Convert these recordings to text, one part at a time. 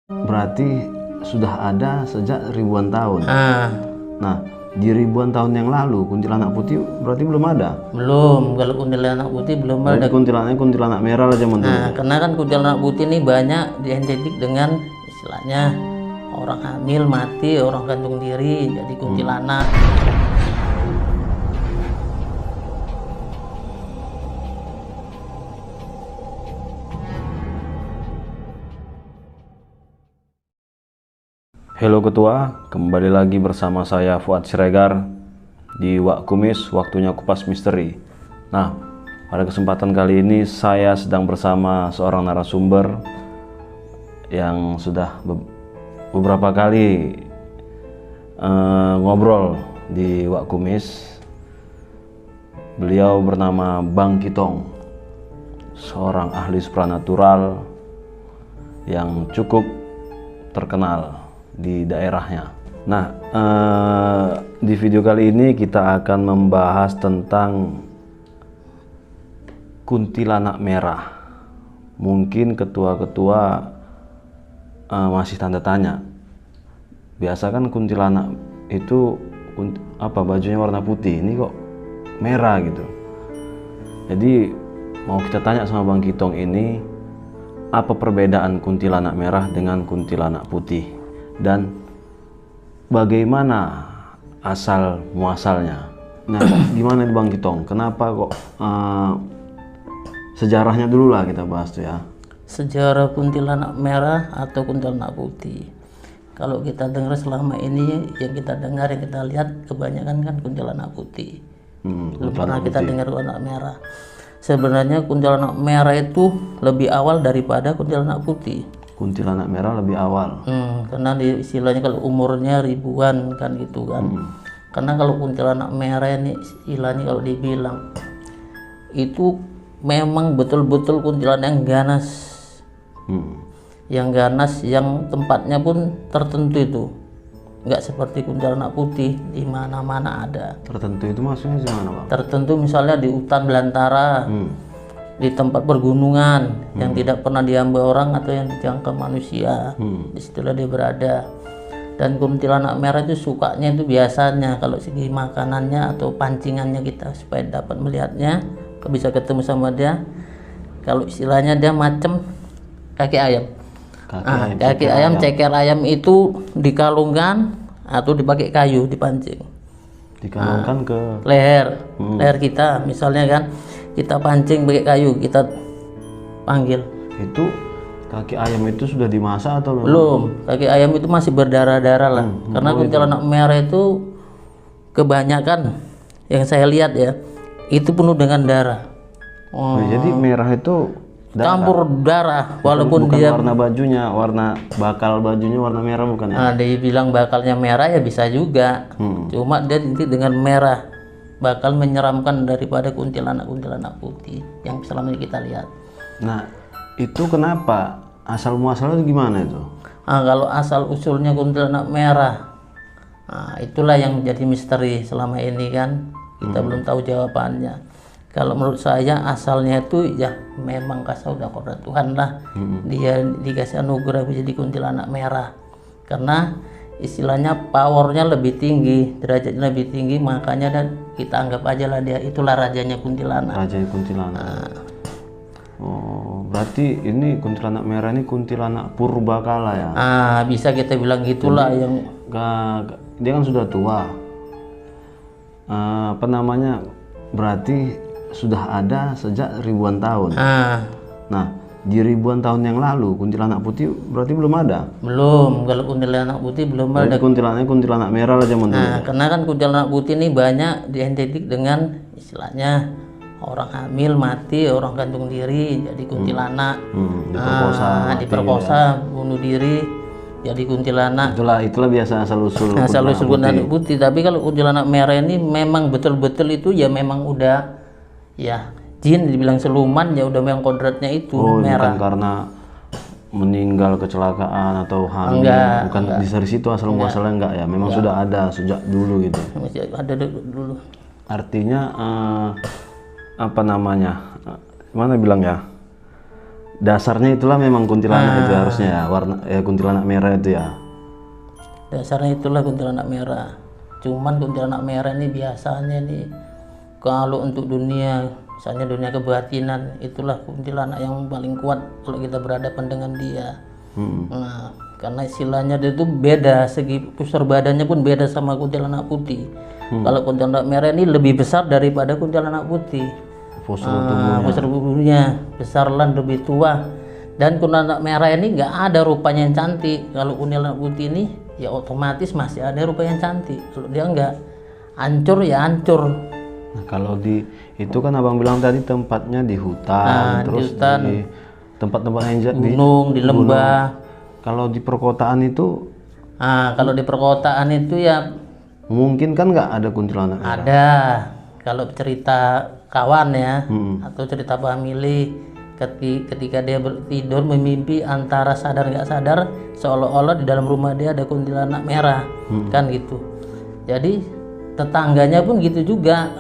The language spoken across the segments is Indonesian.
Berarti sudah ada sejak ribuan tahun. Nah, di ribuan tahun yang lalu kuntilanak putih berarti belum ada. Belum, kalau kuntilanak putih belum ada. Kuntilanaknya kuntilanak merah lah zaman dulu. Karena kan kuntilanak putih ini banyak identik dengan istilahnya orang hamil mati, orang gantung diri jadi kuntilanak. Halo Ketua, kembali lagi bersama saya Fuad Siregar di Wak Kumis, waktunya kupas misteri. Nah, pada kesempatan kali ini saya sedang bersama seorang narasumber yang sudah beberapa kali ngobrol di Wak Kumis. Beliau bernama Bang Kitong, seorang ahli supranatural yang cukup terkenal di daerahnya. Nah, di video kali ini kita akan membahas tentang kuntilanak merah. Mungkin ketua-ketua masih tanda tanya. Biasa kan kuntilanak itu bajunya warna putih, ini kok merah gitu. Jadi mau kita tanya sama Bang Kitong ini, apa perbedaan kuntilanak merah dengan kuntilanak putih? Dan bagaimana asal muasalnya? Nah, gimana nih Bang Kitong? Kenapa kok sejarahnya dulu lah kita bahas tuh ya. Sejarah kuntilanak merah atau kuntilanak putih. Kalau kita dengar selama ini yang kita dengar, yang kita lihat kebanyakan kan kuntilanak putih. Belum pernah kita dengar kuntilanak merah. Sebenarnya kuntilanak merah itu lebih awal daripada kuntilanak putih. Kuntilanak merah lebih awal. Karena istilahnya kalau umurnya ribuan kan gitu kan. Karena kalau kuntilanak merah ini istilahnya kalau dibilang itu memang betul-betul kuntilanak yang ganas. Yang ganas, yang tempatnya pun tertentu itu. Nggak seperti kuntilanak putih di mana-mana ada. Tertentu itu maksudnya gimana, Bang? Tertentu misalnya di hutan belantara. Di tempat pergunungan yang tidak pernah diambil orang atau yang dijangkau manusia, disitulah dia berada. Dan kuntilanak merah itu sukanya itu biasanya kalau segi makanannya atau pancingannya kita supaya dapat melihatnya, bisa ketemu sama dia. Kalau istilahnya dia macam kaki ayam. Kaki ayam, ceker ayam itu dikalungkan atau dipakai kayu dipancing. Dikalungkan ke leher kita, misalnya kan kita pancing pakai kayu, kita panggil. Itu kaki ayam itu sudah dimasak atau belum? Kaki ayam itu masih berdarah-darah lah. Karena kuntilanak merah itu kebanyakan yang saya lihat ya, itu penuh dengan darah. Jadi merah itu campur darah, walaupun bukan dia warna bajunya, bakal bajunya warna merah bukan ya? Dia bilang bakalnya merah ya bisa juga. Cuma dia dengan merah bakal menyeramkan daripada kuntilanak putih yang selama ini kita lihat. Nah, itu kenapa? Asal muasalnya gimana itu? Kalau asal usulnya kuntilanak merah, itulah yang jadi misteri selama ini kan. Kita belum tahu jawabannya. Kalau menurut saya asalnya itu ya memang kasih udah kodrat Tuhan lah. Dia dikasih anugerah menjadi kuntilanak merah. Karena istilahnya powernya lebih tinggi, derajatnya lebih tinggi, makanya kita anggap aja lah dia itulah rajanya kuntilanak. Raja kuntilanak. Oh, berarti ini kuntilanak merah ini kuntilanak purbakala ya? Bisa kita bilang gitulah. Jadi, yang dia kan sudah tua. Berarti sudah ada sejak ribuan tahun. Nah, di ribuan tahun yang lalu kuntilanak putih berarti belum ada. Belum, kalau kuntilanak putih belum ada. Kuntilanaknya kuntilanak merah lah zaman dulu. Karena kan kuntilanak putih ini banyak identik dengan istilahnya orang hamil mati, orang gantung diri jadi kuntilanak. Diperkosa, bunuh diri jadi kuntilanak. Itulah biasa asal usul kuntilanak putih. Tapi kalau kuntilanak merah ini memang betul-betul itu ya memang udah ya jin, dibilang seluman ya udah memang kodratnya itu merah. Bukan karena meninggal kecelakaan atau hamil, bukan dari situ asal muasalnya enggak ya, memang sudah ada sejak dulu gitu. Masih ada dulu. Artinya mana bilang ya, dasarnya itulah memang kuntilanak itu harusnya ya, warna kuntilanak merah itu ya. Dasarnya itulah kuntilanak merah. Cuman kuntilanak merah ini biasanya nih kalau untuk dunia, misalnya dunia kebatinan, itulah kuntilanak yang paling kuat kalau kita berhadapan dengan dia. Nah, karena istilahnya dia itu beda, segi postur badannya pun beda sama kuntilanak putih. Kalau kuntilanak merah ini lebih besar daripada kuntilanak putih. Postur tubuhnya besar lah, lebih tua. Dan kuntilanak merah ini nggak ada rupanya yang cantik. Kalau kuntilanak putih ini ya otomatis masih ada rupa yang cantik. Kalau dia nggak, hancur ya hancur. Nah, kalau di itu kan abang bilang tadi tempatnya di hutan, terus di tempat-tempat yang di gunung, di lembah. Kalau di perkotaan itu, kalau di perkotaan itu ya mungkin kan nggak ada kuntilanak merah. ada. Kalau cerita kawan ya, atau cerita family, ketika dia tidur memimpi antara sadar nggak sadar seolah-olah di dalam rumah dia ada kuntilanak merah, kan gitu. Jadi tetangganya pun gitu juga.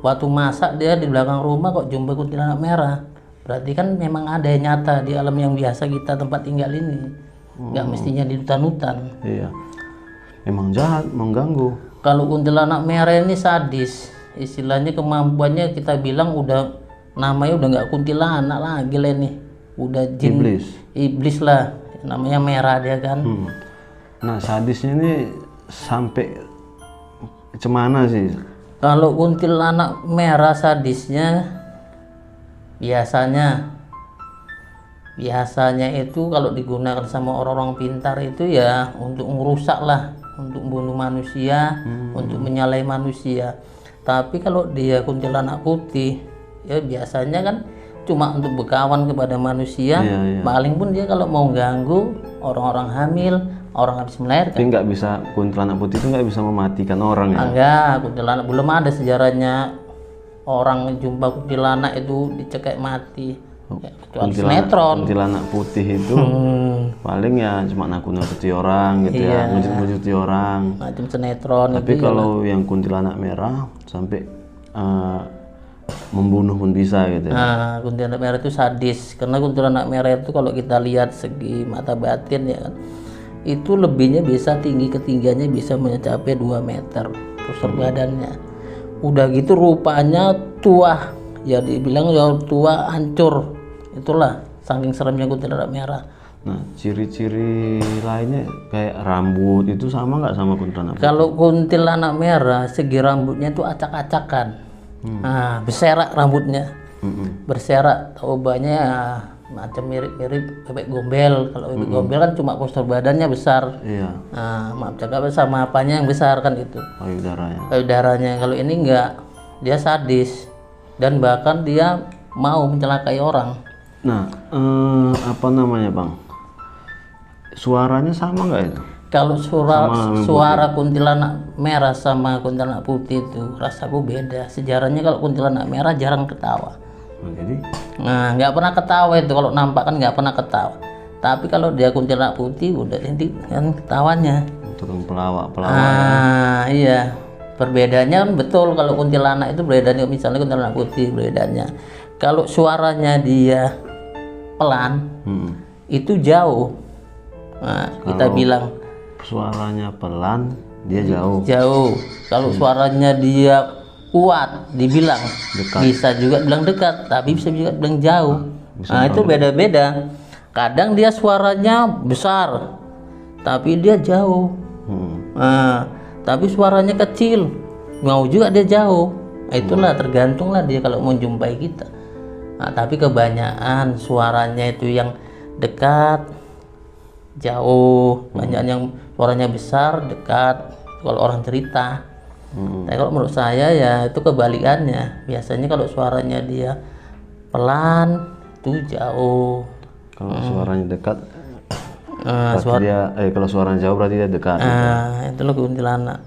Waktu masak dia di belakang rumah kok jumpa kuntilanak merah. Berarti kan memang ada yang nyata di alam yang biasa kita tempat tinggal ini. Nggak mestinya di hutan-hutan. Iya. Memang jahat, mengganggu. Kalau kuntilanak merah ini sadis. Istilahnya kemampuannya kita bilang udah namanya udah nggak kuntilanak lagi lah nih. Udah jin. Iblis lah. Namanya merah dia kan. Nah, sadisnya ini sampai cemana sih? Kalau kuntilanak merah sadisnya biasanya itu kalau digunakan sama orang-orang pintar itu ya untuk merusak lah, untuk bunuh manusia, untuk menyalahi manusia. Tapi kalau dia kuntilanak putih ya biasanya kan cuma untuk berkawan kepada manusia. Paling pun dia kalau mau ganggu orang-orang hamil, orang habis melahirkan. Tapi nggak bisa, kuntilanak putih itu nggak bisa mematikan orang ya? Enggak, kuntilanak belum ada sejarahnya orang jumpa kuntilanak itu dicekek mati. Kecuali sinetron. Kuntilanak putih itu paling ya cuma nakuti orang gitu ya, ngujuti orang. Macam sinetron. Tapi kalau yang kuntilanak merah sampai membunuh pun bisa gitu ya. Nah, kuntilanak merah itu sadis. Karena kuntilanak merah itu kalau kita lihat segi mata batin ya kan, itu lebihnya bisa ketinggiannya bisa mencapai 2 meter postur badannya. Udah gitu rupanya tua, ya dibilang ya tua hancur. Itulah saking seremnya kuntilanak merah. Nah, ciri-ciri lainnya kayak rambut itu sama nggak sama kuntilanak? Kalau kuntilanak merah segi rambutnya itu acak-acakan. Nah, berserak rambutnya. Berserak, obatnya macam mirip-mirip bebek gombel. Kalau bebek gombel kan cuma postur badannya besar. Iya. Nah, maaf cakap sama apanya yang besar kan itu. Payudaranya. Kalau ini enggak, dia sadis dan bahkan dia mau mencelakai orang. Nah, apa namanya bang? Suaranya sama nggak itu? Kalau suara kuntilanak merah sama kuntilanak putih itu rasaku beda. Sejarahnya kalau kuntilanak merah jarang ketawa. Nah, nggak pernah ketawa itu, kalau nampak kan nggak pernah ketawa. Tapi kalau dia kuntilanak putih udah ini kan ketawanya. Tukang pelawak. Iya. Perbedaannya kan betul, kalau kuntilanak itu bedaannya misalnya kuntilanak putih bedaannya. Kalau suaranya dia pelan, itu jauh. Nah, kita bilang suaranya pelan, dia jauh. Jauh. Kalau suaranya dia kuat, dibilang dekat. Bisa juga bilang dekat, tapi bisa juga bilang jauh. Nah, itu beda-beda. Kadang dia suaranya besar, tapi dia jauh. Nah, tapi suaranya kecil, mau juga dia jauh. Nah, itulah tergantunglah dia kalau mau jumpai kita. Nah, tapi kebanyakan suaranya itu yang dekat, jauh. Banyak yang suaranya besar, dekat. Kalau orang cerita. Tapi kalau menurut saya ya itu kebalikannya. Biasanya kalau suaranya dia pelan itu jauh. Kalau suaranya dekat, kalau suaranya jauh berarti dia dekat. Itulah kuntilanak.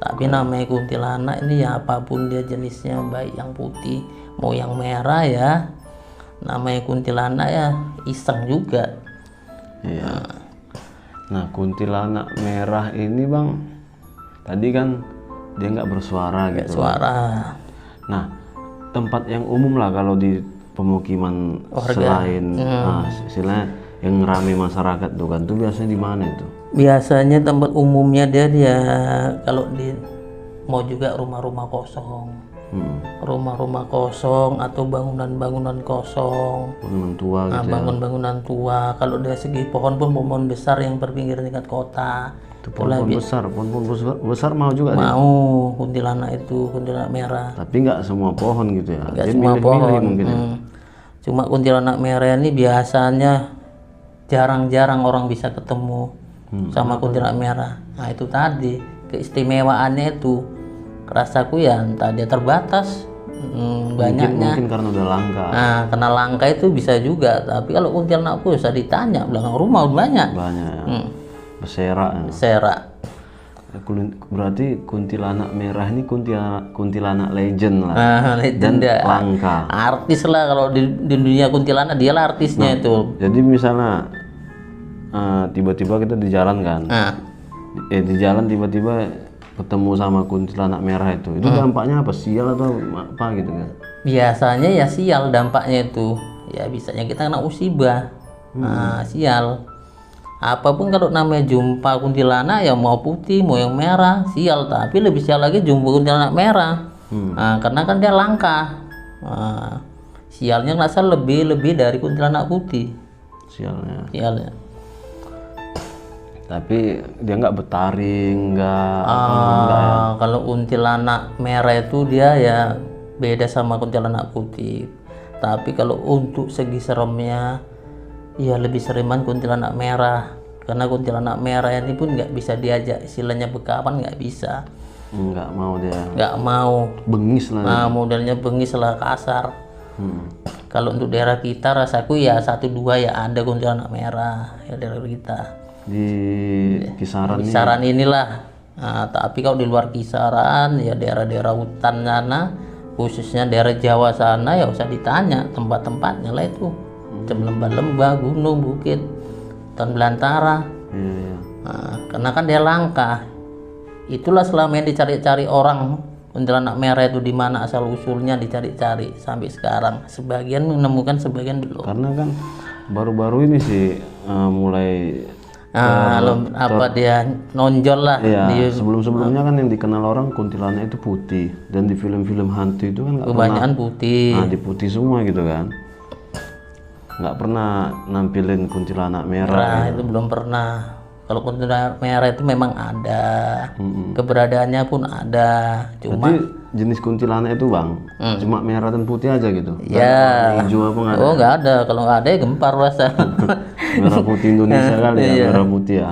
Tapi namanya kuntilanak ini ya apapun dia jenisnya, baik yang putih mau yang merah ya, namanya kuntilanak ya iseng juga. Iya. Nah, kuntilanak merah ini bang, tadi kan dia nggak bersuara gitu. Suara. Nah, tempat yang umum lah kalau di pemukiman Warga. selain istilahnya yang ramai masyarakat tuh kan, tuh biasanya di mana itu? Biasanya tempat umumnya dia kalau di mau juga rumah-rumah kosong. Rumah-rumah kosong atau bangunan-bangunan kosong. Bangunan tua gitu ya. Bangunan-bangunan tua. Kalau dari segi pohon pun pohon besar yang berpinggir dekat kota. Itu pohon besar mau juga dia? Mau kuntilanak itu, kuntilanak merah. Tapi nggak semua pohon gitu ya? Nggak Dia semua milih-milih pohon. mungkin ya? Cuma kuntilanak merah ini biasanya jarang-jarang orang bisa ketemu sama kuntilanak merah. Nah itu tadi keistimewaannya itu, rasaku ya entah dia terbatas banyaknya. Mungkin karena udah langka. Nah karena langka itu bisa juga. Tapi kalau kuntilanak bisa ditanya belakang rumah banyak. Banyak ya. Berserakan ya. Serak. Berarti kuntilanak merah ini kuntilanak legend lah. Legend Dan ya. langka. Artis lah kalau di dunia kuntilanak, dia lah artisnya itu. Jadi misalnya tiba-tiba kita di jalan kan, di jalan tiba-tiba ketemu sama kuntilanak merah itu dampaknya apa? Sial atau apa gitu kan? Biasanya ya sial dampaknya itu. Ya bisanya kita kena musibah. Sial. Apapun kalau namanya jumpa kuntilanak ya mau putih mau yang merah sial, tapi lebih sial lagi jumpa kuntilanak merah. Karena kan dia langka. Sialnya nggak salah lebih dari kuntilanak putih. Sialnya. Tapi dia nggak bertaring, nggak kalau kuntilanak merah itu dia ya beda sama kuntilanak putih. Tapi kalau untuk segi seremnya ya lebih sereman kuntilanak merah, karena kuntilanak merah ini pun nggak bisa diajak istilahnya bekapan, nggak bisa. Nggak mau dia. Nggak mau. Bengis lah. Modelnya bengis lah, kasar. Kalau untuk daerah kita rasaku ya 1-2 ya ada kuntilanak merah ya daerah kita. Di kisaran inilah. Tapi kalau di luar kisaran ya daerah-daerah hutan sana, khususnya daerah Jawa sana ya usah ditanya tempat-tempatnya lah itu. Lembah-lembah, gunung, bukit, hutan belantara. Karena kan dia langka. Itulah selama yang dicari-cari orang kuntilanak merah itu di mana asal usulnya dicari-cari sampai sekarang. Sebagian menemukan, sebagian belum. Karena kan baru-baru ini sih mulai dia nonjol lah. Iya, sebelum-sebelumnya kan yang dikenal orang kuntilanak itu putih, dan di film-film hantu itu kan nggak kebanyakan putih. di putih semua gitu kan, nggak pernah nampilin kuntilanak merah. Itu belum pernah. Kalau kuntilanak merah itu memang ada, keberadaannya pun ada. Cuma berarti jenis kuntilanak itu bang, cuma merah dan putih aja gitu? Ya. Hijau apa nggak ada? Oh nggak ada. Kalau nggak ada ya gempar rasa. Merah putih Indonesia kali ya, merah putih ya.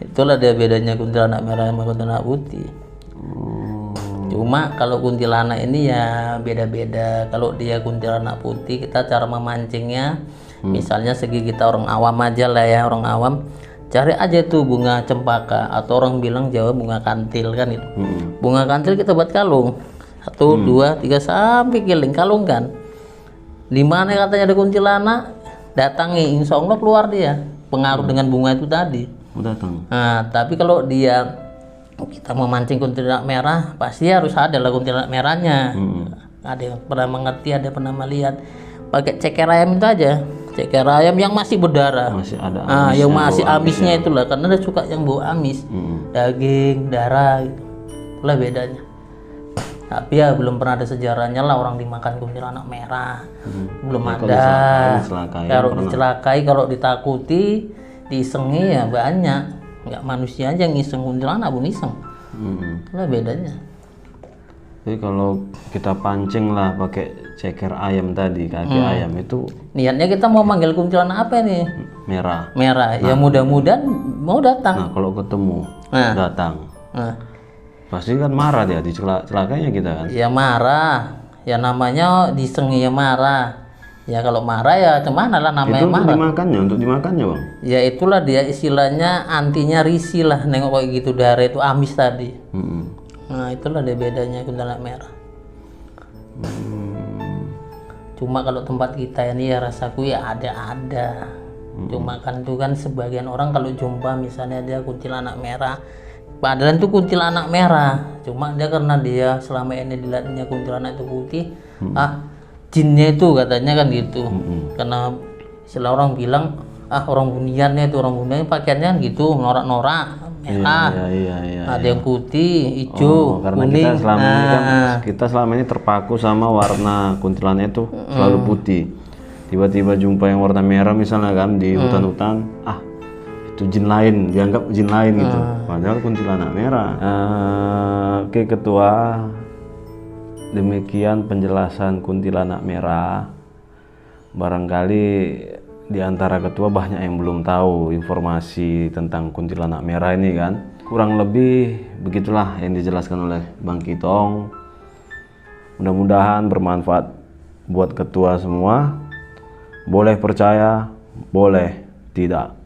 Itulah dia bedanya kuntilanak merah sama kuntilanak putih. Cuma kalau kuntilanak ini ya beda-beda. Kalau dia kuntilanak putih, kita cara memancingnya, misalnya segi kita orang awam aja lah ya, orang awam, cari aja tuh bunga cempaka atau orang bilang Jawa bunga kantil kan itu. Bunga kantil kita buat kalung, 1, 2, 3 sampai keliling kalung kan. Di mana katanya ada kuntilanak, datangi, insya Allah keluar dia. Pengaruh dengan bunga itu tadi. Datang. Nah, tapi kalau kita memancing kuntilanak merah, pasti harus ada lah kuntilanak merahnya. Ada yang pernah mengerti, ada yang pernah melihat. Pakai ceker ayam itu aja, ceker ayam yang masih berdarah. Masih ada amisnya, yang masih amisnya itulah, karena dia suka yang bau amis, daging, darah, gitu. Itulah bedanya. Tapi ya belum pernah ada sejarahnya lah orang dimakan kuntilanak merah. Belum ada. Kalau dicelakai, kalau ditakuti, diisengi ya banyak. Nggak manusia aja yang ngiseng kuntilanak pun iseng. Itulah bedanya. Jadi kalau kita pancing lah pakai ceker ayam tadi, kaki ayam itu. Niatnya kita mau manggil kuntilanak apa nih? Merah. Ya mudah-mudahan mau datang. Nah kalau ketemu datang. Pasti kan marah dia, dicelakainya kita kan. Ya marah, ya namanya disengi ya marah. Ya kalau marah ya kemana lah namanya itu marah. Untuk dimakannya bang. Ya itulah dia istilahnya antinya risih lah, nengok kayak gitu darah itu amis tadi. Nah itulah dia bedanya kuntilanak merah. Cuma kalau tempat kita ini ya rasaku ya ada. Cuma kan itu kan sebagian orang kalau jumpa misalnya dia kuntilanak merah, padahal itu kuntilanak merah, cuma dia karena dia selama ini dilihatnya kuntilanak itu putih, jinnya itu katanya kan gitu. Karena istilah orang bilang orang buniannya itu, orang bunian pakaiannya kan gitu, norak-norak merah. Iya. Ada yang putih, hijau, Karena kuning. kita selama ini terpaku sama warna kuntilanak itu selalu putih. Tiba-tiba jumpa yang warna merah misalnya kan di hutan-hutan, itu jin lain, dianggap jin lain gitu. Padahal kuntilanak merah. Oke ketua, demikian penjelasan kuntilanak merah. Barangkali di antara ketua banyak yang belum tahu informasi tentang kuntilanak merah ini kan. Kurang lebih begitulah yang dijelaskan oleh Bang Kitong. Mudah-mudahan bermanfaat buat ketua semua. Boleh percaya, boleh tidak.